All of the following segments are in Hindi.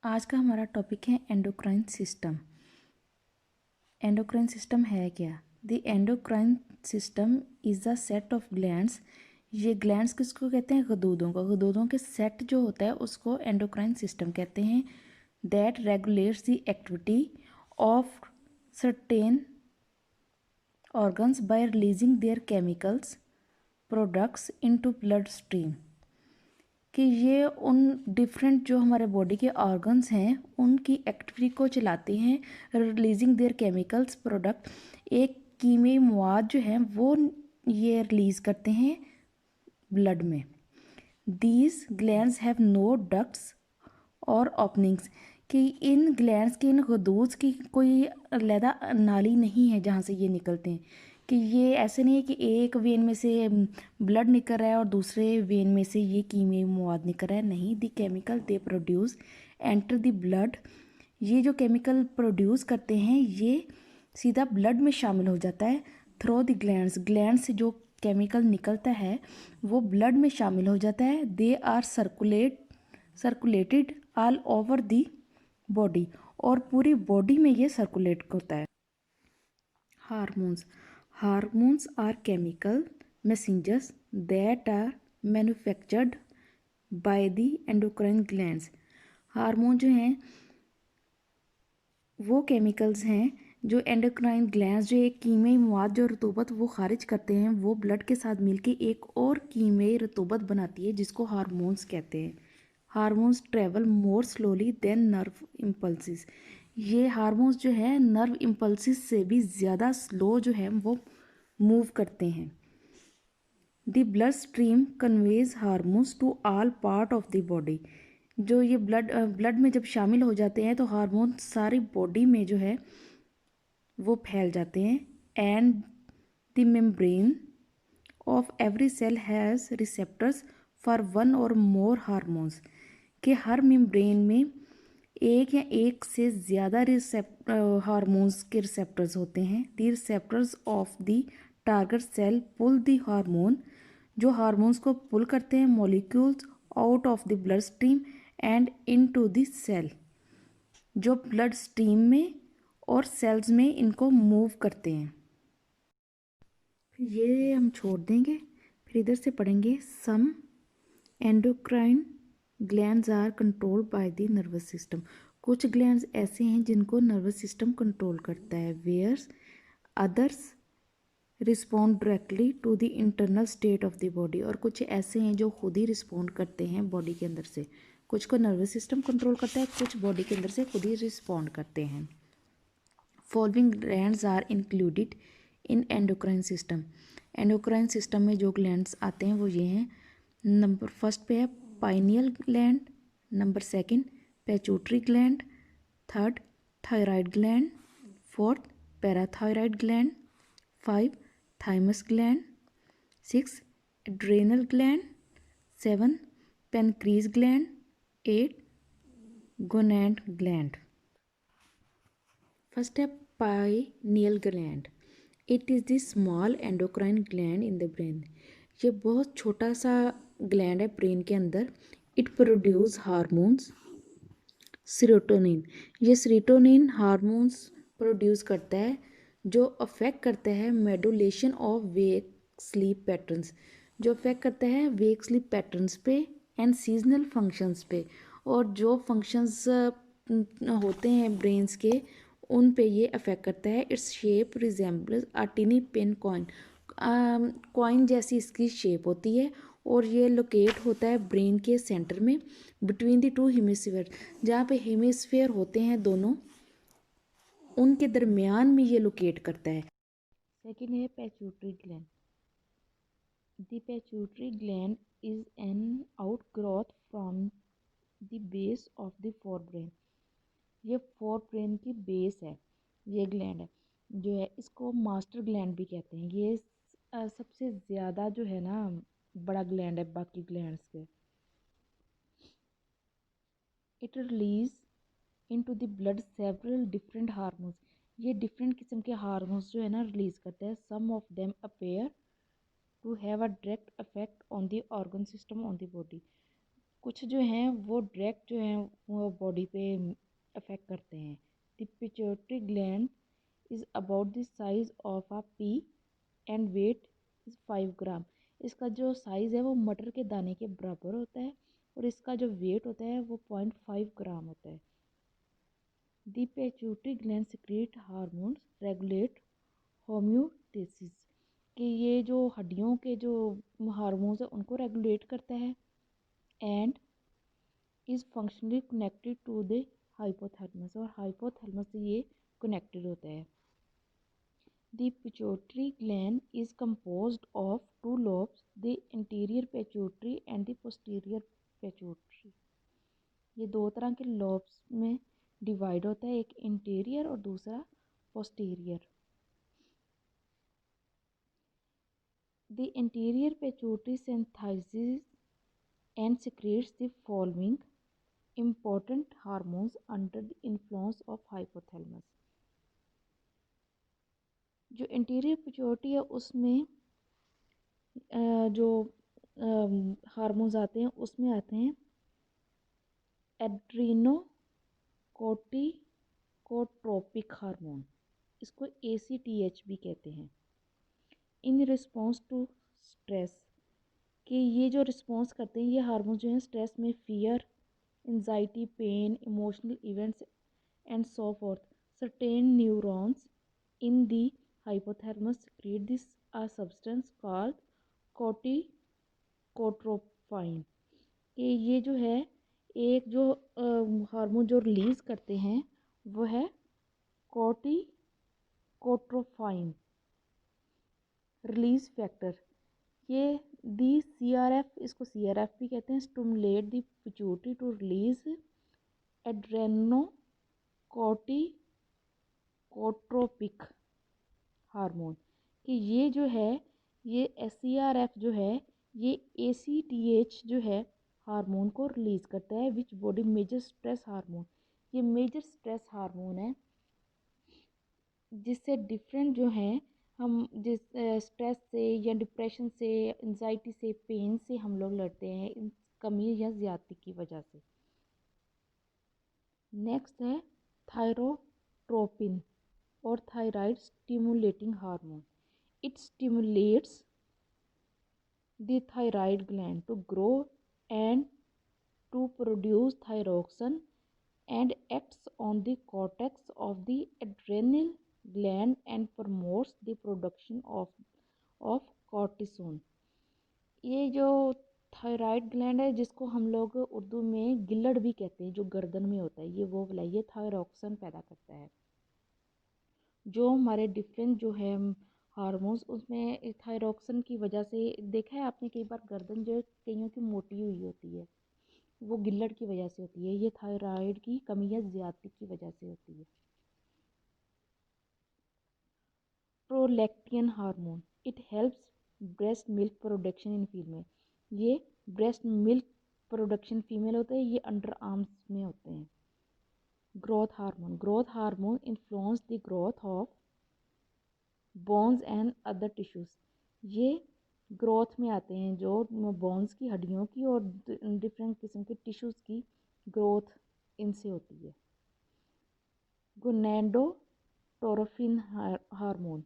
आज का हमारा टॉपिक है एंडोक्राइन सिस्टम। एंडोक्राइन सिस्टम है क्या? The endocrine system is a set of glands. ये ग्लैंड्स किसको कहते हैं? गदूदों को। गदूदों के सेट जो होता है उसको एंडोक्राइन सिस्टम कहते हैं। That regulates the activity of certain organs by releasing their chemicals products into blood stream. कि ये उन डिफरेंट जो हमारे बॉडी के ऑर्गन्स हैं उनकी एक्टिविटी को चलाते हैं, रिलीजिंग देयर केमिकल्स प्रोडक्ट। एक कीमी मवाद जो है वो ये रिलीज़ करते हैं ब्लड में। These glands have no ducts और ओपनिंग्स। कि इन ग्लैंड्स की, इन गदूज की कोई अलहदा नाली नहीं है जहाँ से ये निकलते हैं। कि ये ऐसे नहीं है कि एक वेन में से ब्लड निकल रहा है और दूसरे वेन में से ये कीमियाई मवाद निकल रहा है। नहीं, the chemical they produce enter the blood. ये जो केमिकल प्रोड्यूस करते हैं ये सीधा ब्लड में शामिल हो जाता है थ्रू द ग्लैंड्स। ग्लैंड से जो केमिकल निकलता है वो ब्लड में शामिल हो जाता है। They are circulated all over the body, और पूरी बॉडी में ये सर्कुलेट होता है। Hormones. Hormones are chemical messengers that are manufactured by the endocrine glands. Hormone जो हैं वो केमिकल्स हैं जो एंडोक्राइन ग्लैंड्स, जो एक कीमियाई मवाद जो रतूबत वो खारिज करते हैं, वो ब्लड के साथ मिलके एक और कीमियाई रतूबत बनाती है जिसको हार्मोन्स कहते हैं। Hormones travel more slowly than nerve impulses. ये हार्मोन्स जो है नर्व इम्पल्सिस से भी ज़्यादा स्लो जो है वो मूव करते हैं। The blood stream conveys hormones to all part of the body. जो ये ब्लड में जब शामिल हो जाते हैं तो हार्मोन सारी बॉडी में जो है वो फैल जाते हैं। And the membrane of every cell has receptors for one और मोर हार्मोन्स। कि हर मेम्ब्रेन में एक या एक से ज़्यादा हार्मोन्स के रिसेप्टर्स होते हैं। The receptors of the target cell pull the hormone. जो हार्मोन्स को पुल करते हैं molecules out of the blood stream and into the cell. जो ब्लड स्ट्रीम में और सेल्स में इनको मूव करते हैं। फिर ये हम छोड़ देंगे, फिर इधर से पढ़ेंगे some endocrine glands are control by the nervous system. कुछ ग्लैंड्स ऐसे हैं जिनको नर्वस सिस्टम कंट्रोल करता है। Whereas others respond directly to the internal state of the body. और कुछ ऐसे हैं जो खुद ही रिस्पॉन्ड करते हैं बॉडी के अंदर से। कुछ को नर्वस सिस्टम कंट्रोल करता है, कुछ बॉडी के अंदर से खुद ही रिस्पॉन्ड करते हैं। Following glands are included in endocrine system. Endocrine system में जो ग्लैंड्स आते हैं वो ये हैं। नंबर फर्स्ट पे है pineal gland, number second pituitary gland, third thyroid gland, fourth parathyroid gland, 5 thymus gland, 6 adrenal gland, 7 pancreas gland, 8 gonad gland. First है pineal gland. It is the small endocrine gland in the brain. ये बहुत छोटा सा ग्लैंड है ब्रेन के अंदर। It produce hormones serotonin. ये सीरोटोनिन हार्मोन्स प्रोड्यूस करता है जो अफेक्ट करता है modulation of wake sleep patterns. जो अफेक्ट करता है वेक स्लीप पैटर्न्स पे एंड सीजनल फंक्शंस पे। और जो फंक्शंस होते हैं ब्रेन्स के उन पे ये अफेक्ट करता है। इट्स शेप रिजेंबल्स अ टिनी पिन कॉइन। कॉइन जैसी इसकी शेप होती है और ये लोकेट होता है ब्रेन के सेंटर में बिटवीन द टू हेमिस्फीयर। जहाँ पे हेमिस्फीयर होते हैं दोनों, उनके दरमियान में ये लोकेट करता है। सेकेंड है pituitary gland. The pituitary gland is an outgrowth from the base of the forebrain. ये फोर ब्रेन की बेस है ये ग्लैंड है जो है। इसको मास्टर ग्लैंड भी कहते हैं। ये सबसे ज़्यादा जो है ना बड़ा ग्लैंड है बाकी ग्लैंड्स के। It release into the blood several different hormones. ये डिफरेंट किस्म के हार्मोन्स जो है ना रिलीज करते हैं। Some of them appear to have a direct effect on the organ system on the body. कुछ जो हैं वो डायरेक्ट जो हैं वो बॉडी पे अफेक्ट करते हैं। The pituitary gland is about the size of a pea and weight is 5 gram. इसका जो साइज़ है वो मटर के दाने के बराबर होता है और इसका जो वेट होता है वो 0.5 ग्राम होता है। The pituitary gland secrete hormones regulate homeostasis, कि ये जो हड्डियों के जो हार्मोन्स है उनको रेगुलेट करता है and is functionally connected to the hypothalamus, और हाइपोथैलेमस से ये कनेक्टेड होता है। The pituitary gland is composed of two lobes, the anterior pituitary and the posterior pituitary। ये दो तरह के लॉब्स में डिवाइड होता है, एक इंटीरियर और दूसरा posterior. The interior pituitary synthesizes and secretes the following important hormones under the influence of hypothalamus। जो इंटीरियर पिट्यूटरी है उसमें जो हार्मोन्स आते हैं उसमें आते हैं एड्रीनो कोर्टिकोट्रोपिक हार्मोन, इसको ACTH भी कहते हैं। इन रिस्पॉन्स टू स्ट्रेस, कि ये जो रिस्पॉन्स करते हैं ये हार्मोन जो हैं स्ट्रेस में fear, anxiety, pain, emotional events and so forth. Certain neurons in the hypothalamus secrete this a substance called corticotropin, कि ये जो है एक जो हार्मोन जो रिलीज करते हैं वो है कोटिकोट्रोपाइन रिलीज फैक्टर। ये दी CRF, इसको CRF भी कहते हैं, stimulate the pituitary to release adrenocorticotropic hormone, कि ये जो है ये CRF जो है ये ACTH जो है हार्मोन को रिलीज करता है, which body major stress hormone. ये मेजर स्ट्रेस हार्मोन है जिससे डिफरेंट जो हैं हम जिस स्ट्रेस से या डिप्रेशन से, एंजाइटी से, पेन से हम लोग लड़ते हैं इन कमी या ज़्यादती की वजह से। नेक्स्ट है थायरोट्रोपिन और thyroid stimulating hormone. It stimulates the thyroid gland to grow and to produce thyroxine and acts on the cortex of the adrenal gland and promotes the production of cortisone। ये जो थायराइड ग्लैंड है जिसको हम लोग उर्दू में गिल्लड़ भी कहते हैं, जो गर्दन में होता है, ये वो वाला ये थायरोक्सिन पैदा करता है। जो हमारे डिफरेंट जो है हार्मोन्स उसमें थायरोक्सिन की वजह से देखा है आपने कई बार गर्दन जो कईयों की मोटी हुई होती है वो गिल्लड़ की वजह से होती है, ये थायराइड की कमी या ज़्यादती की वजह से होती है। Prolactin hormone, it helps breast milk production in female. ये ब्रेस्ट मिल्क प्रोडक्शन फीमेल होता है, ये अंडर आर्म्स में होते हैं। Growth hormone influence the growth of bones and other tissues. ये ग्रोथ में आते हैं जो बोन्स की, हड्डियों की और डिफरेंट किस्म के टिश्यूज़ की ग्रोथ इनसे होती है। गोनेडोट्रोपिन हार्मोन,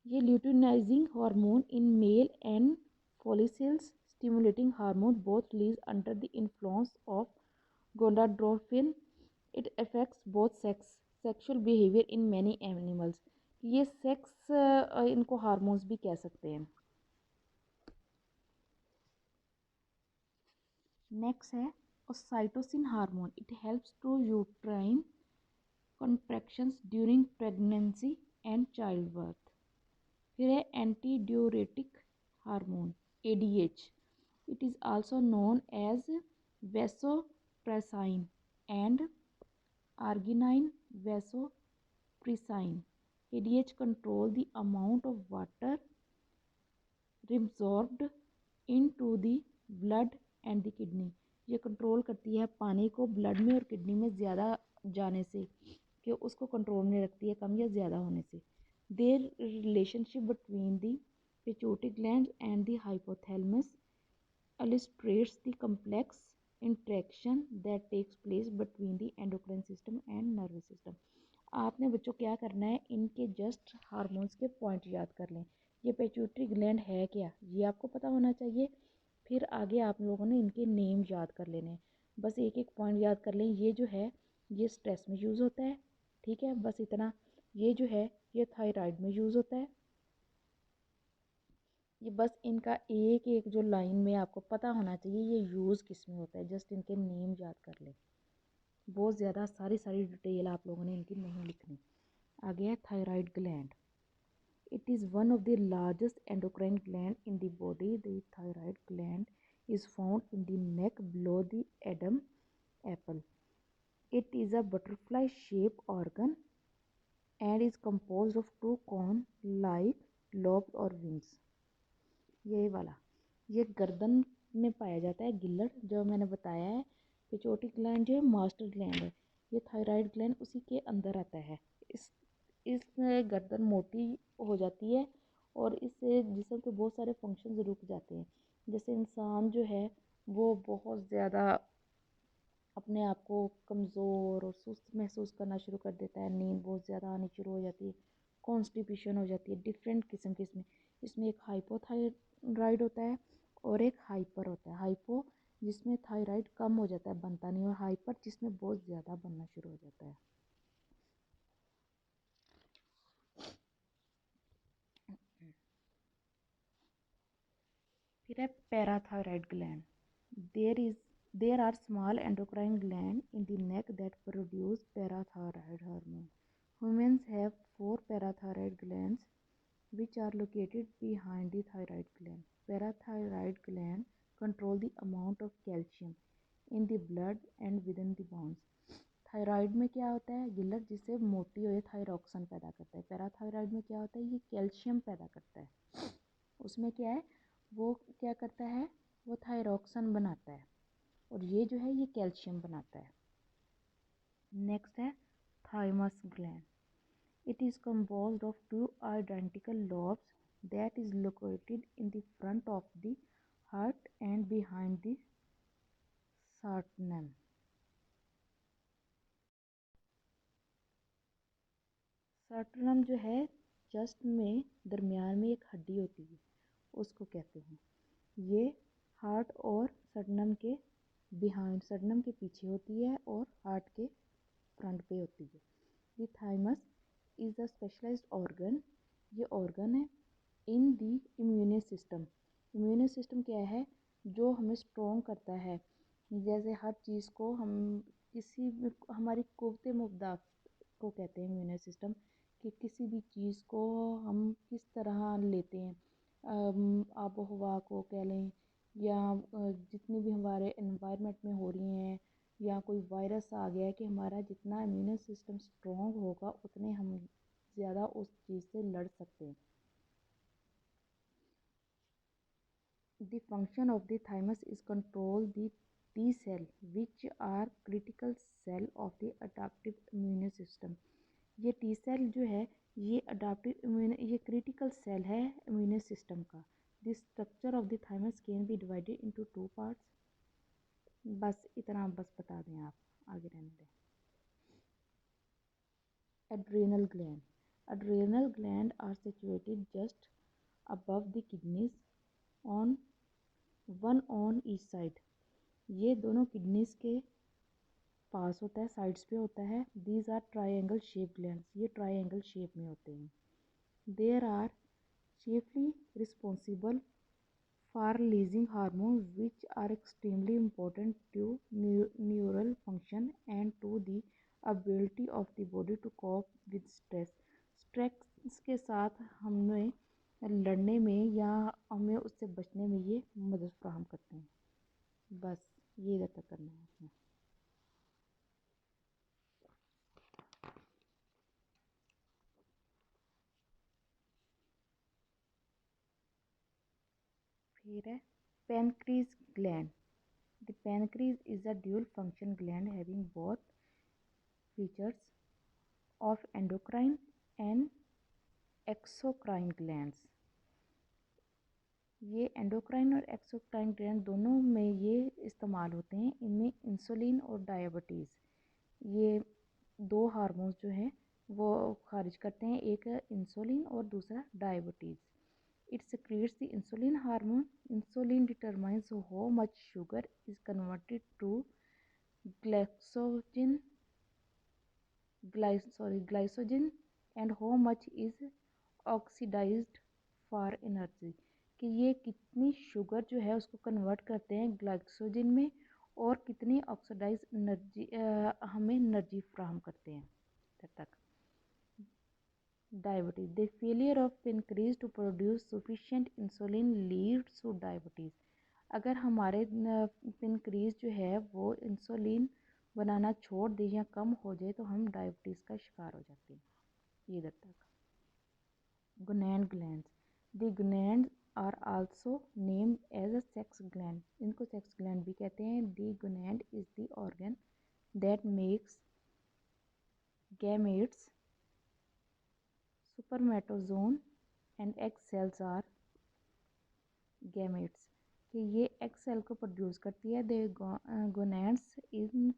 ये luteinizing hormone in male and follicles stimulating hormone both released under the influence of gonadotropin। It affects both sexual behavior in many animals। ये सेक्स इनको हार्मोन्स भी कह सकते हैं। नेक्स्ट है oxytocin hormone, it helps to uterine contractions during pregnancy and child birth. फिर है anti diuretic hormone ADH, it is also known as vasopressin and arginine vasopressin। ADH control the amount of water reabsorbed into the blood and the kidney। ये कंट्रोल करती है पानी को ब्लड में और किडनी में ज़्यादा जाने से, कि उसको कंट्रोल में रखती है कम या ज़्यादा होने से। Their relationship between the pituitary gland and the hypothalamus illustrates the complex interaction that takes place between the endocrine system and nervous system. आपने बच्चों क्या करना है, इनके जस्ट हार्मोन्स के पॉइंट याद कर लें। ये पिट्यूटरी ग्लैंड है क्या, ये आपको पता होना चाहिए। फिर आगे आप लोगों ने इनके नेम याद कर लेने, बस एक एक पॉइंट याद कर लें। ये जो है ये स्ट्रेस में यूज़ होता है, ठीक है, बस इतना। ये जो है ये थायराइड में यूज़ होता है। ये बस इनका एक एक जो लाइन में आपको पता होना चाहिए ये यूज़ किस में होता है, जस्ट इनके नेम याद कर लें। बहुत ज़्यादा सारी सारी डिटेल आप लोगों ने इनकी नहीं लिखनी। आगे है thyroid gland. It is one of the largest endocrine gland in the body. The thyroid gland is found in the neck below the Adam apple. It is a butterfly-shaped organ and is composed of two cone-like lobes or wings. ये वाला ये गर्दन में पाया जाता है गिल्लर, जो मैंने बताया है। पिट्यूटरी ग्लैंड जो है मास्टर ग्लैंड है, ये थायराइड ग्लैंड उसी के अंदर आता है। इस गर्दन मोटी हो जाती है और इससे जिसम के बहुत सारे फंक्शन रुक जाते हैं। जैसे इंसान जो है वो बहुत ज़्यादा अपने आप को कमज़ोर और सुस्त महसूस करना शुरू कर देता है, नींद बहुत ज़्यादा आनी शुरू हो जाती है, कॉन्स्टिपेशन हो जाती है, डिफरेंट किस्म के इसमें एक हाइपोथायराइड होता है और एक हाइपर होता है। हाइपो जिसमें थायराइड कम हो जाता है, बनता नहीं, और हाइपर जिसमें बहुत ज़्यादा बनना शुरू हो जाता है। फिर है parathyroid gland. There are small endocrine gland in the neck that produce parathyroid hormone. Humans have four parathyroid glands which are located behind the thyroid gland. Parathyroid gland control the amount of calcium in the blood and within the bones. Thyroid में क्या होता है, गिल्लर जिससे मोटी हो थायरॉक्सन पैदा करता है। पैराथायराइड में क्या होता है, ये कैल्शियम पैदा करता है। उसमें क्या है, वो क्या करता है, वो थायरॉक्सन बनाता है और ये जो है ये कैल्शियम बनाता है। नेक्स्ट है thymus gland. It is composed of two identical lobes that is located in the front of the heart and behind the sternum. Sternum जो है चेस्ट में दरमियान में एक हड्डी होती है, उसको कहते हैं। ये हार्ट और स्टर्नम के बिहाइंड, स्टर्नम के पीछे होती है और हार्ट के फ्रंट पे होती है। The thymus is a specialized organ, ये ऑर्गन है in the immune system. Immune system क्या है, जो हमें स्ट्रॉन्ग करता है। जैसे हर चीज़ को हम किसी भी हमारी कुव्वत मुदाफ़ को कहते हैं इम्यून सिस्टम, कि किसी भी चीज़ को हम किस तरह लेते हैं। आबो हवा को कह लें या जितनी भी हमारे एनवायरनमेंट में हो रही हैं, या कोई वायरस आ गया है, कि हमारा जितना इम्यून सिस्टम स्ट्रॉन्ग होगा उतने हम ज़्यादा उस चीज़ से लड़ सकते हैं। The function of the thymus is control the T cell, which are critical cell of the adaptive immune system. ये टी सेल जो है ये अडाप्टिव इम्यून, ये क्रिटिकल सेल है इम्यून सिस्टम का। The structure of the thymus can be divided into two parts. बस इतना बस बता दें आप, आगे रहने दें। Adrenal gland. Adrenal gland are situated just above the kidneys on one on each side. ये दोनों किडनीज के पास होता है, साइड्स पे होता है। These are triangle shape glands, ये ट्राइंगल शेप में होते हैं। There are chiefly responsible for releasing hormones which are extremely important to neural function and to the ability of the body to cope with stress. Stress के साथ हमें लड़ने में या हमें उससे बचने में ये मदद फ्राहम करते हैं। बस ये इधर तक करना है इसमें। फिर है pancreas gland. The pancreas is a dual function gland having both features of endocrine and exocrine glands. ये एंडोक्राइन और एक्सोक्राइन ग्लैंड दोनों में ये इस्तेमाल होते हैं। इनमें इंसुलिन और डायबिटीज़, ये दो हार्मोन्स जो हैं वो खारिज करते हैं, एक इंसुलिन और दूसरा diabetes. It secretes the insulin hormone. Insulin determines how much sugar is converted to glycogen glycogen and how much is oxidized for energy, कि ये कितनी शुगर जो है उसको कन्वर्ट करते हैं ग्लाइकोजन में और कितनी ऑक्सीडाइज एनर्जी हमें एनर्जी फ्राहम करते हैं तक। Diabetes, the failure of pancreas to produce sufficient insulin leads to diabetes. अगर हमारे पेनक्रीज जो है वो इंसुलिन बनाना छोड़ दे या कम हो जाए तो हम डायबिटीज़ का शिकार हो जाते हैं। ये इधर तक। Gonad glands, the gonads are also named as a sex gland. इनको सेक्स ग्लैंड भी कहते हैं। The gonad is the organ that makes gametes, spermatozoon and egg cells are gametes, कि ये एग सेल को प्रोड्यूस करती है। The gonads in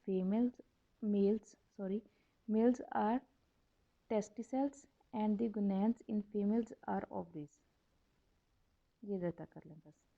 males are testicles and the gonads in females are ovaries. ये इधर तक कर लें बस।